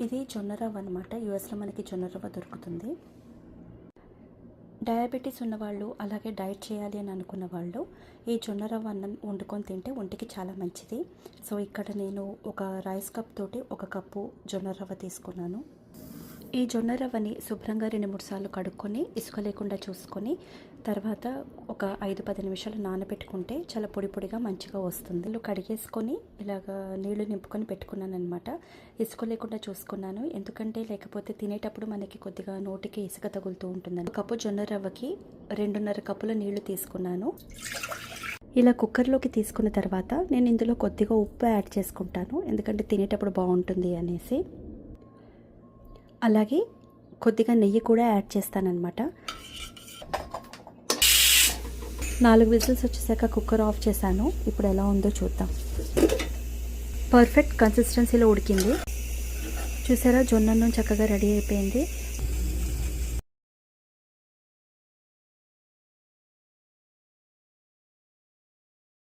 ఇది జొన్న రవ్వ అనమాట. యూఎస్లో మనకి జొన్న రవ్వ దొరుకుతుంది. డయాబెటీస్ ఉన్నవాళ్ళు, అలాగే డైట్ చేయాలి అని అనుకున్న వాళ్ళు ఈ జొన్న రవ్వ అన్నం వండుకొని తింటే ఒంటికి చాలా మంచిది. సో ఇక్కడ నేను ఒక రైస్ కప్ తోటి 1 కప్పు జొన్న రవ్వ తీసుకున్నాను. ఈ జొన్న రవ్వని శుభ్రంగా 2-3 సార్లు కడుక్కొని ఇసుక లేకుండా చూసుకొని తర్వాత ఒక 5-10 నిమిషాలు నానబెట్టుకుంటే చాలా పొడి పొడిగా మంచిగా వస్తుంది. కడిగేసుకొని ఇలాగ నీళ్లు నింపుకొని పెట్టుకున్నాను అనమాట. ఇసుక లేకుండా చూసుకున్నాను, ఎందుకంటే లేకపోతే తినేటప్పుడు మనకి కొద్దిగా నోటికి ఇసుక తగులుతూ ఉంటుందని. 1 కప్పు జొన్న రవ్వకి 2.5 కప్పుల నీళ్లు తీసుకున్నాను. ఇలా కుక్కర్లోకి తీసుకున్న తర్వాత నేను ఇందులో కొద్దిగా ఉప్పు యాడ్ చేసుకుంటాను, ఎందుకంటే తినేటప్పుడు బాగుంటుంది అనేసి. అలాగే కొద్దిగా నెయ్యి కూడా యాడ్ చేస్తానన్నమాట. 4 విజిల్స్ వచ్చేసాక కుక్కర్ ఆఫ్ చేశాను. ఇప్పుడు ఎలా ఉందో చూద్దాం. పర్ఫెక్ట్ కన్సిస్టెన్సీలో ఉడికింది. చూసారా, జొన్న అన్నం చక్కగా రెడీ అయిపోయింది.